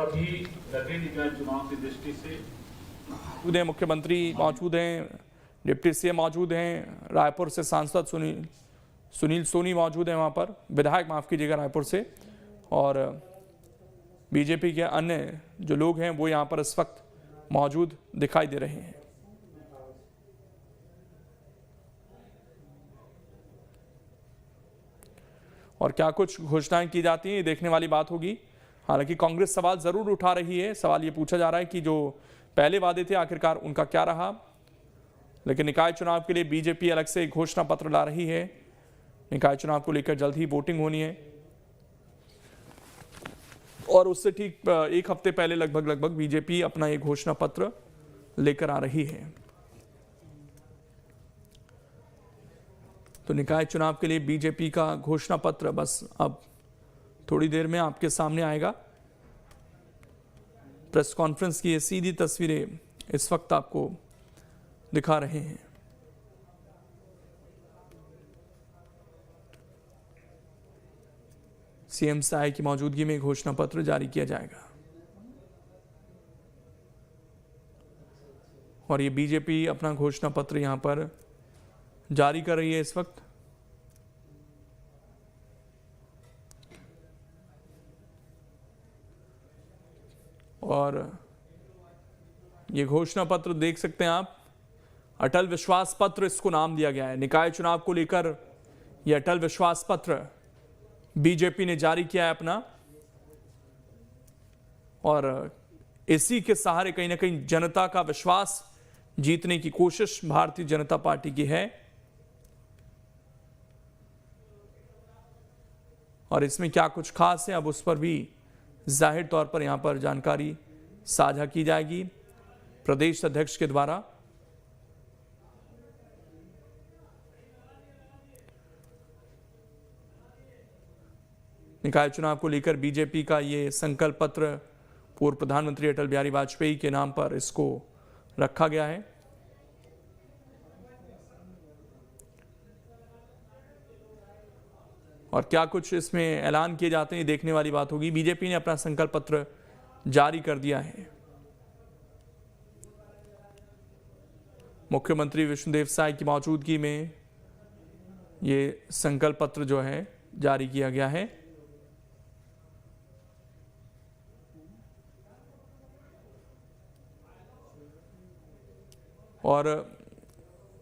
अभी नगरीय निकाय चुनाव की दृष्टि से मुख्यमंत्री मौजूद हैं, डिप्टी सीएम मौजूद हैं, रायपुर से सांसद सुनील सोनी मौजूद हैं, वहाँ पर विधायक माफ़ कीजिएगा रायपुर से, और बीजेपी के अन्य जो लोग हैं वो यहाँ पर इस वक्त मौजूद दिखाई दे रहे हैं। और क्या कुछ घोषणाएं की जाती हैं ये देखने वाली बात होगी। हालांकि कांग्रेस सवाल जरूर उठा रही है, सवाल ये पूछा जा रहा है कि जो पहले वादे थे आखिरकार उनका क्या रहा। लेकिन निकाय चुनाव के लिए बीजेपी अलग से एक घोषणा पत्र ला रही है। निकाय चुनाव को लेकर जल्द ही वोटिंग होनी है और उससे ठीक एक हफ्ते पहले लगभग बीजेपी अपना एक घोषणा पत्र लेकर आ रही है। तो निकाय चुनाव के लिए बीजेपी का घोषणा पत्र बस अब थोड़ी देर में आपके सामने आएगा। प्रेस कॉन्फ्रेंस की ये सीधी तस्वीरें इस वक्त आपको दिखा रहे हैं। सीएम साय की मौजूदगी में घोषणा पत्र जारी किया जाएगा और ये बीजेपी अपना घोषणा पत्र यहां पर जारी कर रही है इस वक्त। और ये घोषणा पत्र देख सकते हैं आप, अटल विश्वास पत्र इसको नाम दिया गया है। निकाय चुनाव को लेकर यह अटल विश्वास पत्र बीजेपी ने जारी किया है अपना, और इसी के सहारे कहीं ना कहीं जनता का विश्वास जीतने की कोशिश भारतीय जनता पार्टी की है। और इसमें क्या कुछ खास है अब उस पर भी जाहिर तौर पर यहां पर जानकारी साझा की जाएगी प्रदेश अध्यक्ष के द्वारा। निकाय चुनाव को लेकर बीजेपी का ये संकल्प पत्र पूर्व प्रधानमंत्री अटल बिहारी वाजपेयी के नाम पर इसको रखा गया है। और क्या कुछ इसमें ऐलान किए जाते हैं देखने वाली बात होगी। बीजेपी ने अपना संकल्प पत्र जारी कर दिया है। मुख्यमंत्री विष्णुदेव साय की मौजूदगी में ये संकल्प पत्र जो है जारी किया गया है। और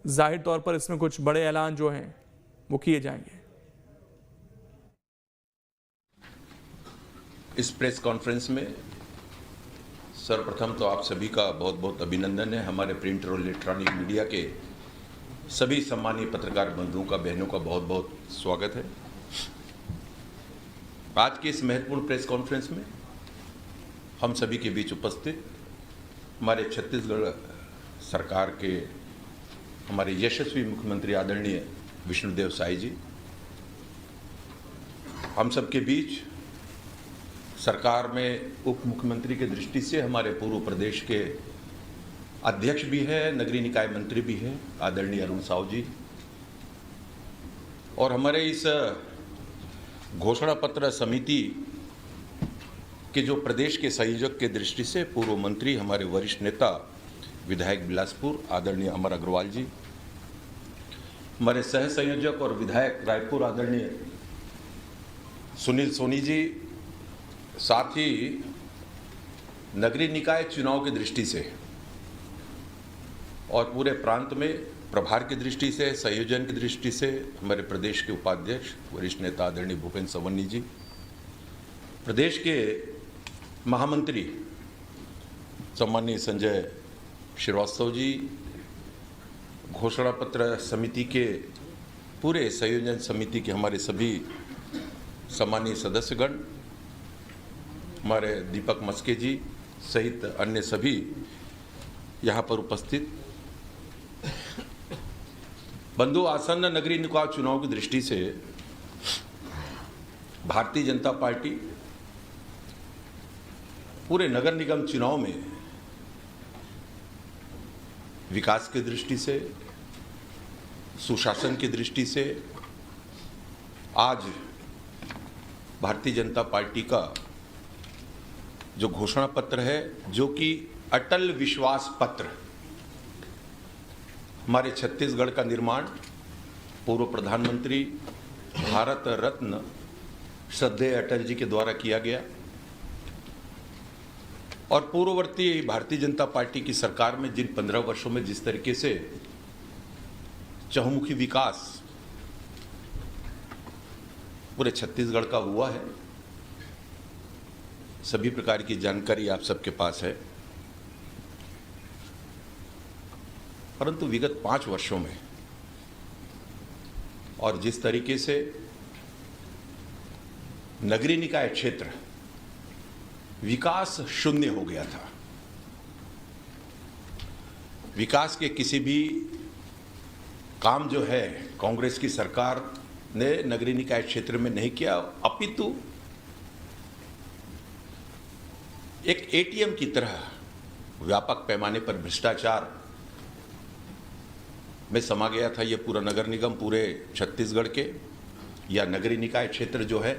जाहिर तौर पर इसमें कुछ बड़े ऐलान जो हैं वो किए जाएंगे। इस प्रेस कॉन्फ्रेंस में सर्वप्रथम तो आप सभी का बहुत बहुत अभिनंदन है। हमारे प्रिंट और इलेक्ट्रॉनिक मीडिया के सभी सम्मानीय पत्रकार बंधुओं का, बहनों का बहुत बहुत स्वागत है। आज की इस महत्वपूर्ण प्रेस कॉन्फ्रेंस में हम सभी के बीच उपस्थित हमारे छत्तीसगढ़ सरकार के हमारे यशस्वी मुख्यमंत्री आदरणीय विष्णुदेव साय जी, हम सबके बीच सरकार में उप मुख्यमंत्री की दृष्टि से हमारे पूर्व प्रदेश के अध्यक्ष भी है, नगरीय निकाय मंत्री भी है आदरणीय अरुण साव जी, और हमारे इस घोषणा पत्र समिति के जो प्रदेश के संयोजक के दृष्टि से पूर्व मंत्री हमारे वरिष्ठ नेता विधायक बिलासपुर आदरणीय अमर अग्रवाल जी, हमारे सह संयोजक और विधायक रायपुर आदरणीय सुनील सोनी जी, साथ ही नगरीय निकाय चुनाव की दृष्टि से और पूरे प्रांत में प्रभार की दृष्टि से, संयोजन की दृष्टि से हमारे प्रदेश के उपाध्यक्ष वरिष्ठ नेता आदरणीय भूपेंद्र सवन्नी जी, प्रदेश के महामंत्री सम्माननीय संजय श्रीवास्तव जी, घोषणा पत्र समिति के पूरे संयोजन समिति के हमारे सभी सम्मानीय सदस्यगण, हमारे दीपक मस्के जी सहित अन्य सभी यहाँ पर उपस्थित बंधु, आसन्न नगरीय निकाय चुनाव की दृष्टि से भारतीय जनता पार्टी पूरे नगर निगम चुनाव में विकास की दृष्टि से, सुशासन की दृष्टि से आज भारतीय जनता पार्टी का जो घोषणा पत्र है, जो कि अटल विश्वास पत्र, हमारे छत्तीसगढ़ का निर्माण पूर्व प्रधानमंत्री भारत रत्न श्रद्धेय अटल जी के द्वारा किया गया और पूर्ववर्ती भारतीय जनता पार्टी की सरकार में जिन 15 वर्षों में जिस तरीके से चहुमुखी विकास पूरे छत्तीसगढ़ का हुआ है, सभी प्रकार की जानकारी आप सबके पास है। परंतु विगत 5 वर्षों में और जिस तरीके से नगरीय निकाय क्षेत्र विकास शून्य हो गया था, विकास के किसी भी काम जो है कांग्रेस की सरकार ने नगरीय निकाय क्षेत्र में नहीं किया, अपितु एक एटीएम की तरह व्यापक पैमाने पर भ्रष्टाचार में समा गया था ये पूरा नगर निगम पूरे छत्तीसगढ़ के या नगरीय निकाय क्षेत्र जो है।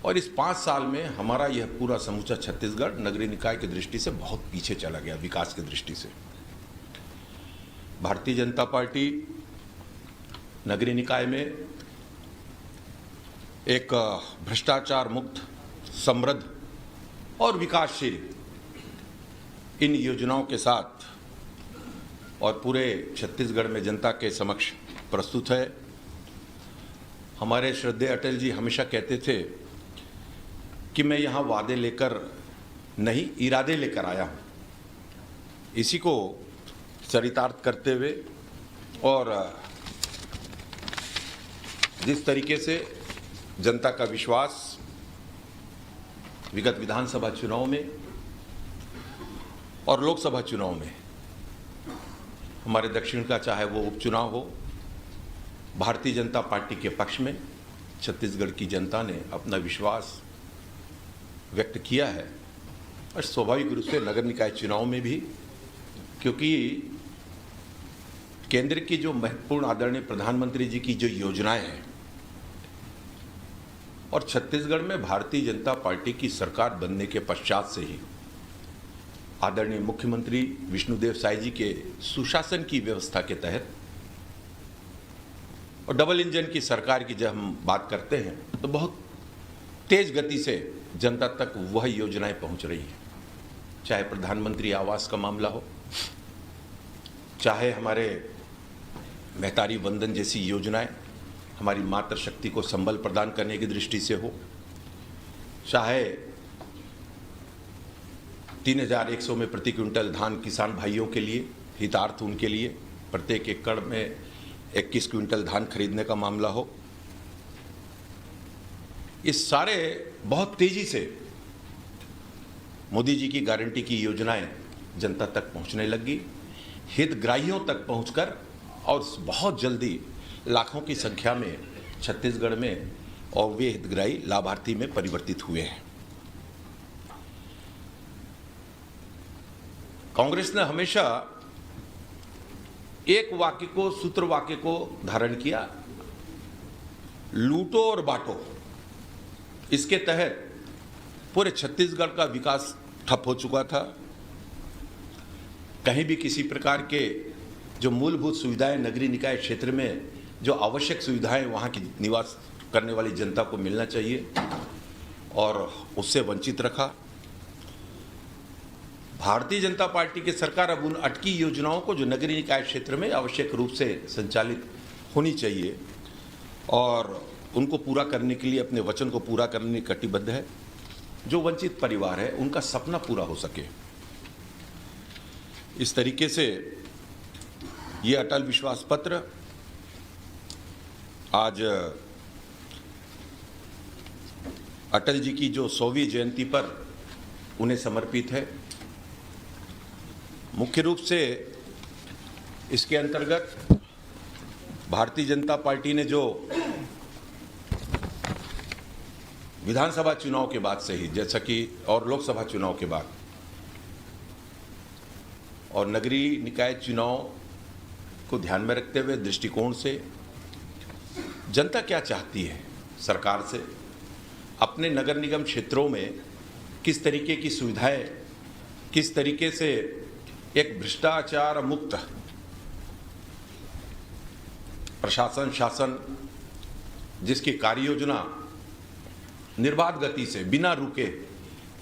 और इस 5 साल में हमारा यह पूरा समूचा छत्तीसगढ़ नगरीय निकाय की दृष्टि से बहुत पीछे चला गया, विकास की दृष्टि से। भारतीय जनता पार्टी नगरीय निकाय में एक भ्रष्टाचार मुक्त, समृद्ध और विकासशील इन योजनाओं के साथ और पूरे छत्तीसगढ़ में जनता के समक्ष प्रस्तुत है। हमारे श्रद्धेय अटल जी हमेशा कहते थे कि मैं यहाँ वादे लेकर नहीं, इरादे लेकर आया हूँ। इसी को चरितार्थ करते हुए और जिस तरीके से जनता का विश्वास विगत विधानसभा चुनाव में और लोकसभा चुनाव में हमारे दक्षिण का चाहे वो उपचुनाव हो, भारतीय जनता पार्टी के पक्ष में छत्तीसगढ़ की जनता ने अपना विश्वास व्यक्त किया है। और स्वाभाविक रूप से नगर निकाय चुनाव में भी, क्योंकि केंद्र की जो महत्वपूर्ण आदरणीय प्रधानमंत्री जी की जो योजनाएं हैं और छत्तीसगढ़ में भारतीय जनता पार्टी की सरकार बनने के पश्चात से ही आदरणीय मुख्यमंत्री विष्णुदेव साय जी के सुशासन की व्यवस्था के तहत और डबल इंजन की सरकार की जब हम बात करते हैं तो बहुत तेज गति से जनता तक वह योजनाएं पहुंच रही हैं, चाहे प्रधानमंत्री आवास का मामला हो, चाहे हमारे महतारी वंदन जैसी योजनाएं हमारी मातृशक्ति को संबल प्रदान करने की दृष्टि से हो, चाहे 3100 में प्रति क्विंटल धान किसान भाइयों के लिए हितार्थ उनके लिए प्रत्येक एकड़ में 21 क्विंटल धान खरीदने का मामला हो, इस सारे बहुत तेजी से मोदी जी की गारंटी की योजनाएं जनता तक पहुंचने लगी, हितग्राहियों तक पहुंचकर और बहुत जल्दी लाखों की संख्या में छत्तीसगढ़ में और वे हितग्राही लाभार्थी में परिवर्तित हुए हैं। कांग्रेस ने हमेशा एक वाक्य को, सूत्र वाक्य को धारण किया, लूटो और बांटो। इसके तहत पूरे छत्तीसगढ़ का विकास ठप हो चुका था। कहीं भी किसी प्रकार के जो मूलभूत सुविधाएं नगरीय निकाय क्षेत्र में जो आवश्यक सुविधाएं वहां की निवास करने वाली जनता को मिलना चाहिए और उससे वंचित रखा। भारतीय जनता पार्टी की सरकार अब उन अटकी योजनाओं को जो नगरीय निकाय क्षेत्र में आवश्यक रूप से संचालित होनी चाहिए और उनको पूरा करने के लिए अपने वचन को पूरा करने की कटिबद्ध है। जो वंचित परिवार है उनका सपना पूरा हो सके, इस तरीके से ये अटल विश्वास पत्र आज अटल जी की जो 100वीं जयंती पर उन्हें समर्पित है। मुख्य रूप से इसके अंतर्गत भारतीय जनता पार्टी ने जो विधानसभा चुनाव के बाद से ही, जैसा कि और लोकसभा चुनाव के बाद और नगरीय निकाय चुनाव को ध्यान में रखते हुए दृष्टिकोण से जनता क्या चाहती है सरकार से, अपने नगर निगम क्षेत्रों में किस तरीके की सुविधाएं, किस तरीके से एक भ्रष्टाचार मुक्त प्रशासन शासन जिसकी कार्य योजना निर्बाध गति से बिना रुके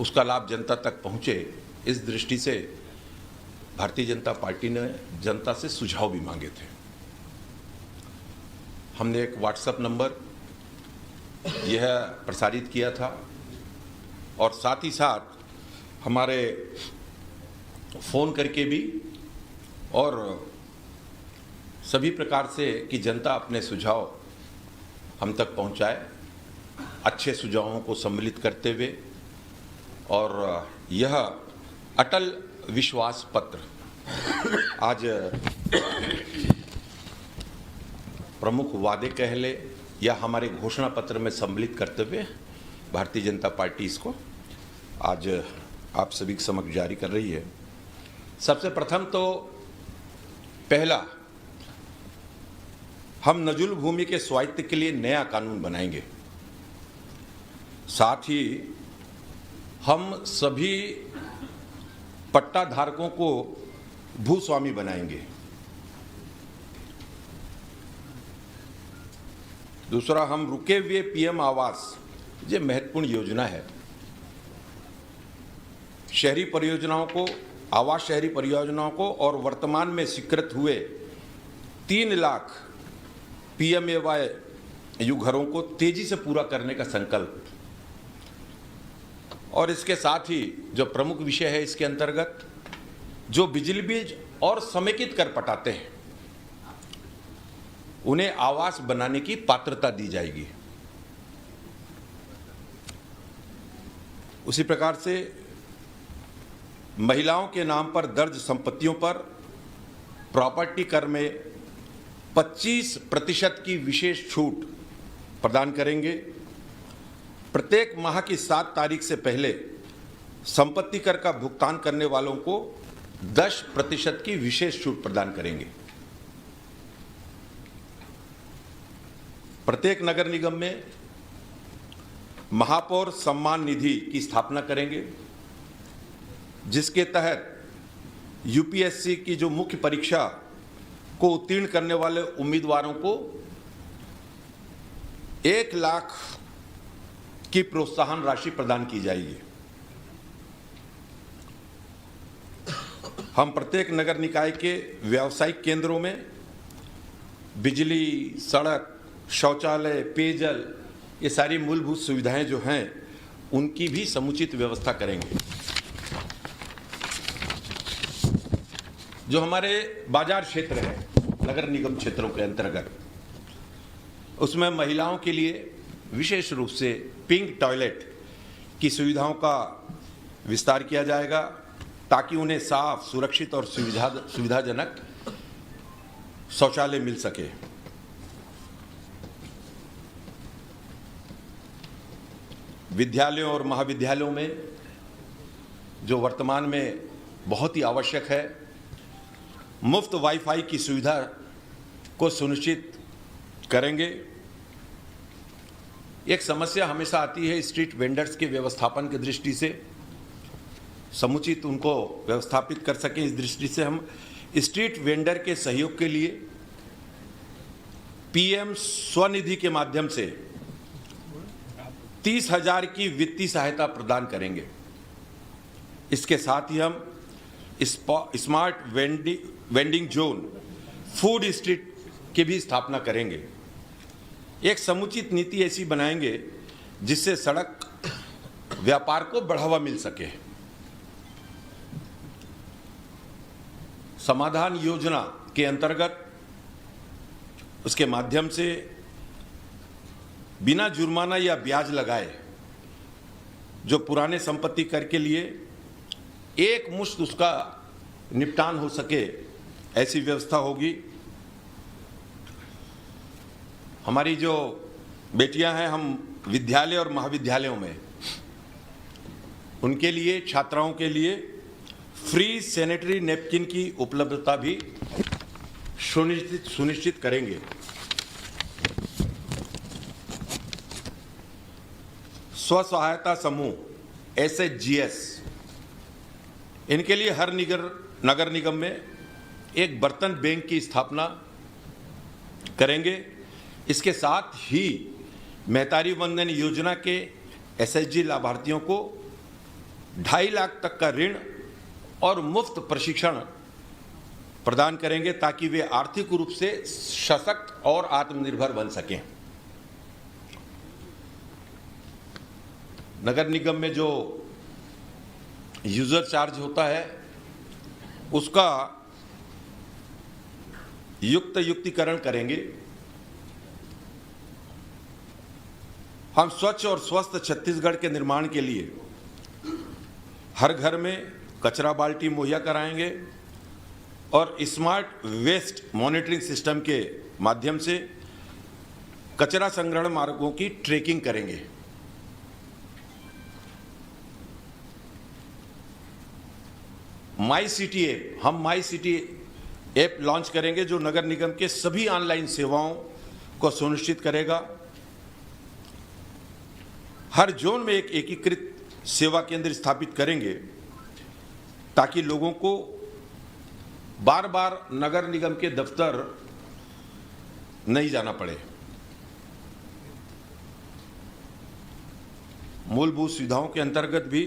उसका लाभ जनता तक पहुंचे, इस दृष्टि से भारतीय जनता पार्टी ने जनता से सुझाव भी मांगे थे। हमने एक व्हाट्सएप नंबर यह प्रसारित किया था और साथ ही साथ हमारे फ़ोन करके भी और सभी प्रकार से कि जनता अपने सुझाव हम तक पहुंचाए, अच्छे सुझावों को सम्मिलित करते हुए। और यह अटल विश्वास पत्र आज प्रमुख वादे कह ले या हमारे घोषणा पत्र में सम्मिलित करते हुए भारतीय जनता पार्टी इसको आज आप सभी के समक्ष जारी कर रही है। सबसे प्रथम तो पहला, हम नजुल भूमि के स्वायत्त के लिए नया कानून बनाएंगे। साथ ही हम सभी पट्टा धारकों को भूस्वामी बनाएंगे। दूसरा, हम रुके हुए पीएम आवास, ये महत्वपूर्ण योजना है। शहरी परियोजनाओं को, आवास शहरी परियोजनाओं को और वर्तमान में स्वीकृत हुए 3 लाख पीएमएवाई यू घरों को तेजी से पूरा करने का संकल्प। और इसके साथ ही जो प्रमुख विषय है इसके अंतर्गत, जो बिजली बिल और समेकित कर पटाते हैं उन्हें आवास बनाने की पात्रता दी जाएगी। उसी प्रकार से महिलाओं के नाम पर दर्ज संपत्तियों पर प्रॉपर्टी कर में 25% की विशेष छूट प्रदान करेंगे। प्रत्येक माह की 7 तारीख से पहले संपत्ति कर का भुगतान करने वालों को 10% की विशेष छूट प्रदान करेंगे। प्रत्येक नगर निगम में महापौर सम्मान निधि की स्थापना करेंगे, जिसके तहत यूपीएससी की जो मुख्य परीक्षा को उत्तीर्ण करने वाले उम्मीदवारों को 1 लाख की प्रोत्साहन राशि प्रदान की जाएगी। हम प्रत्येक नगर निकाय के व्यावसायिक केंद्रों में बिजली, सड़क, शौचालय, पेयजल, ये सारी मूलभूत सुविधाएं जो हैं उनकी भी समुचित व्यवस्था करेंगे। जो हमारे बाजार क्षेत्र है नगर निगम क्षेत्रों के अंतर्गत, उसमें महिलाओं के लिए विशेष रूप से पिंक टॉयलेट की सुविधाओं का विस्तार किया जाएगा, ताकि उन्हें साफ, सुरक्षित और सुविधाजनक शौचालय मिल सके। विद्यालयों और महाविद्यालयों में जो वर्तमान में बहुत ही आवश्यक है, मुफ्त वाईफाई की सुविधा को सुनिश्चित करेंगे। एक समस्या हमेशा आती है स्ट्रीट वेंडर्स के व्यवस्थापन की दृष्टि से, समुचित उनको व्यवस्थापित कर सकें, इस दृष्टि से हम स्ट्रीट वेंडर के सहयोग के लिए पीएम स्वनिधि के माध्यम से 30,000 की वित्तीय सहायता प्रदान करेंगे। इसके साथ ही हम smart vending zone, food street की भी स्थापना करेंगे। एक समुचित नीति ऐसी बनाएंगे जिससे सड़क व्यापार को बढ़ावा मिल सके। समाधान योजना के अंतर्गत उसके माध्यम से बिना जुर्माना या ब्याज लगाए जो पुराने संपत्ति कर के लिए एक मुश्त उसका निपटान हो सके, ऐसी व्यवस्था होगी। हमारी जो बेटियां हैं, हम विद्यालय और महाविद्यालयों में उनके लिए, छात्राओं के लिए फ्री सैनिटरी नैपकिन की उपलब्धता भी सुनिश्चित करेंगे। स्व सहायता समूह SHGS, इनके लिए हर नगर निगम में एक बर्तन बैंक की स्थापना करेंगे। इसके साथ ही महतारी वंदन योजना के SHG लाभार्थियों को 2.5 लाख तक का ऋण और मुफ्त प्रशिक्षण प्रदान करेंगे ताकि वे आर्थिक रूप से सशक्त और आत्मनिर्भर बन सकें। नगर निगम में जो यूजर चार्ज होता है उसका युक्तिकरण करेंगे। हम स्वच्छ और स्वस्थ छत्तीसगढ़ के निर्माण के लिए हर घर में कचरा बाल्टी मुहैया कराएंगे और स्मार्ट वेस्ट मॉनिटरिंग सिस्टम के माध्यम से कचरा संग्रहण मार्गों की ट्रैकिंग करेंगे। माई सिटी ऐप, हम माई सिटी ऐप लॉन्च करेंगे जो नगर निगम के सभी ऑनलाइन सेवाओं को सुनिश्चित करेगा। हर जोन में एक एकीकृत सेवा केंद्र स्थापित करेंगे ताकि लोगों को बार बार नगर निगम के दफ्तर नहीं जाना पड़े। मूलभूत सुविधाओं के अंतर्गत भी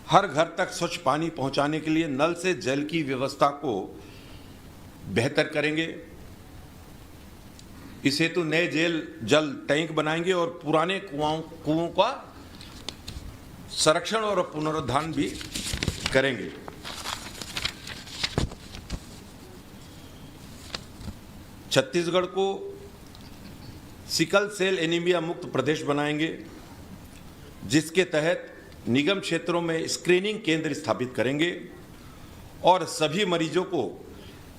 हर घर तक स्वच्छ पानी पहुंचाने के लिए नल से जल की व्यवस्था को बेहतर करेंगे। इस हेतु नए जल टैंक बनाएंगे और पुराने कुओं का संरक्षण और पुनरुद्धार भी करेंगे। छत्तीसगढ़ को सिकल सेल एनीमिया मुक्त प्रदेश बनाएंगे, जिसके तहत निगम क्षेत्रों में स्क्रीनिंग केंद्र स्थापित करेंगे और सभी मरीजों को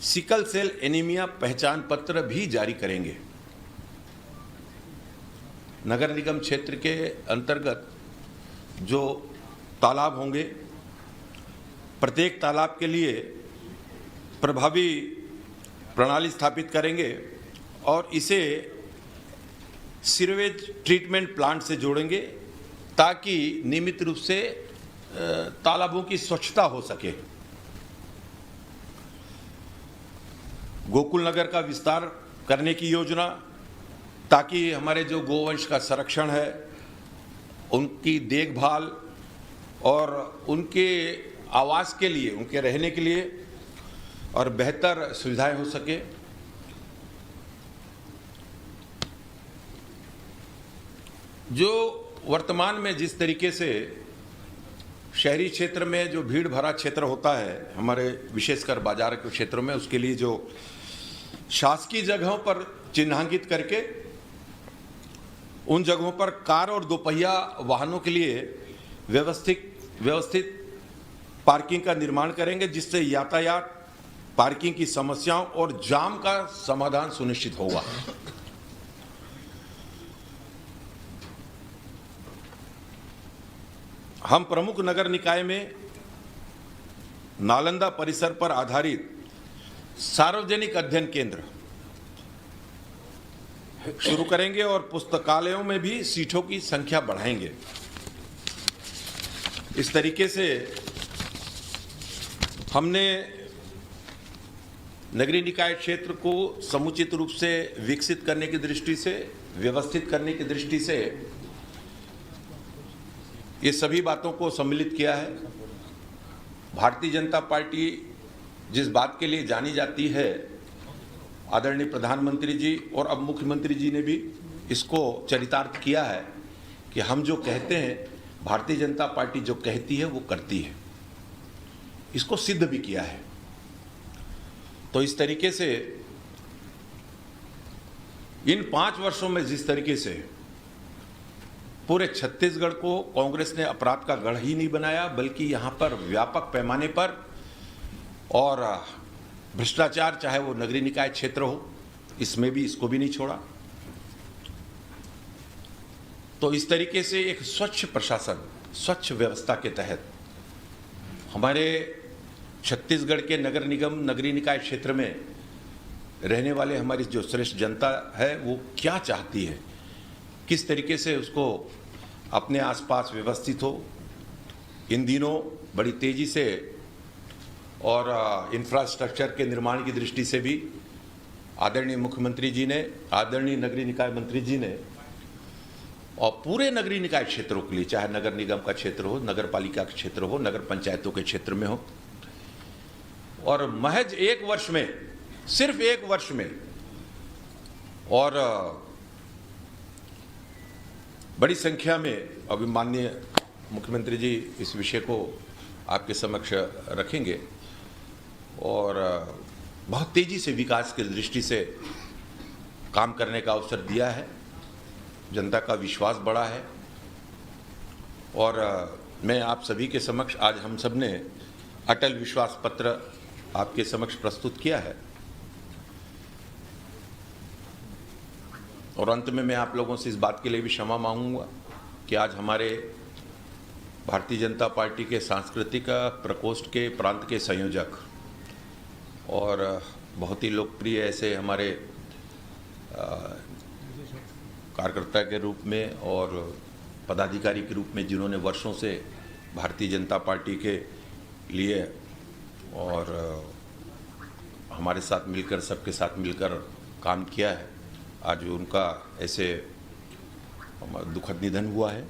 सिकल सेल एनीमिया पहचान पत्र भी जारी करेंगे। नगर निगम क्षेत्र के अंतर्गत जो तालाब होंगे, प्रत्येक तालाब के लिए प्रभावी प्रणाली स्थापित करेंगे और इसे सीवेज ट्रीटमेंट प्लांट से जोड़ेंगे ताकि नियमित रूप से तालाबों की स्वच्छता हो सके। गोकुल नगर का विस्तार करने की योजना, ताकि हमारे जो गोवंश का संरक्षण है, उनकी देखभाल और उनके आवास के लिए, उनके रहने के लिए और बेहतर सुविधाएं हो सके। जो वर्तमान में जिस तरीके से शहरी क्षेत्र में जो भीड़ भरा क्षेत्र होता है, हमारे विशेषकर बाजार के क्षेत्रों में, उसके लिए जो शासकीय जगहों पर चिन्हांकित करके उन जगहों पर कार और दोपहिया वाहनों के लिए व्यवस्थित पार्किंग का निर्माण करेंगे, जिससे यातायात, पार्किंग की समस्याओं और जाम का समाधान सुनिश्चित होगा। हम प्रमुख नगर निकाय में नालंदा परिसर पर आधारित सार्वजनिक अध्ययन केंद्र शुरू करेंगे और पुस्तकालयों में भी सीटों की संख्या बढ़ाएंगे। इस तरीके से हमने नगरीय निकाय क्षेत्र को समुचित रूप से विकसित करने की दृष्टि से, व्यवस्थित करने की दृष्टि से ये सभी बातों को सम्मिलित किया है। भारतीय जनता पार्टी जिस बात के लिए जानी जाती है, आदरणीय प्रधानमंत्री जी और अब मुख्यमंत्री जी ने भी इसको चरितार्थ किया है कि हम जो कहते हैं, भारतीय जनता पार्टी जो कहती है वो करती है। इसको सिद्ध भी किया है। तो इस तरीके से इन 5 वर्षों में जिस तरीके से पूरे छत्तीसगढ़ को कांग्रेस ने अपराध का गढ़ ही नहीं बनाया, बल्कि यहाँ पर व्यापक पैमाने पर और भ्रष्टाचार, चाहे वो नगरीय निकाय क्षेत्र हो, इसमें भी इसको भी नहीं छोड़ा। तो इस तरीके से एक स्वच्छ प्रशासन, स्वच्छ व्यवस्था के तहत हमारे छत्तीसगढ़ के नगर निगम, नगरीय निकाय क्षेत्र में रहने वाले हमारी जो श्रेष्ठ जनता है वो क्या चाहती है, किस तरीके से उसको अपने आसपास व्यवस्थित हो, इन दिनों बड़ी तेजी से और इंफ्रास्ट्रक्चर के निर्माण की दृष्टि से भी आदरणीय मुख्यमंत्री जी ने, आदरणीय नगरीय निकाय मंत्री जी ने और पूरे नगरीय निकाय क्षेत्रों के लिए, चाहे नगर निगम का क्षेत्र हो, नगर पालिका का क्षेत्र हो, नगर पंचायतों के क्षेत्र में हो, और महज एक वर्ष में, सिर्फ एक वर्ष में, और बड़ी संख्या में, अभी माननीय मुख्यमंत्री जी इस विषय को आपके समक्ष रखेंगे, और बहुत तेजी से विकास की दृष्टि से काम करने का अवसर दिया है। जनता का विश्वास बढ़ा है, और मैं आप सभी के समक्ष आज हम सब ने अटल विश्वास पत्र आपके समक्ष प्रस्तुत किया है। और अंत में मैं आप लोगों से इस बात के लिए भी क्षमा मांगूंगा कि आज हमारे भारतीय जनता पार्टी के सांस्कृतिक प्रकोष्ठ के प्रांत के संयोजक और बहुत ही लोकप्रिय ऐसे हमारे कार्यकर्ता के रूप में और पदाधिकारी के रूप में, जिन्होंने वर्षों से भारतीय जनता पार्टी के लिए और हमारे साथ मिलकर, सबके साथ मिलकर काम किया है, आज उनका ऐसे दुखद निधन हुआ है।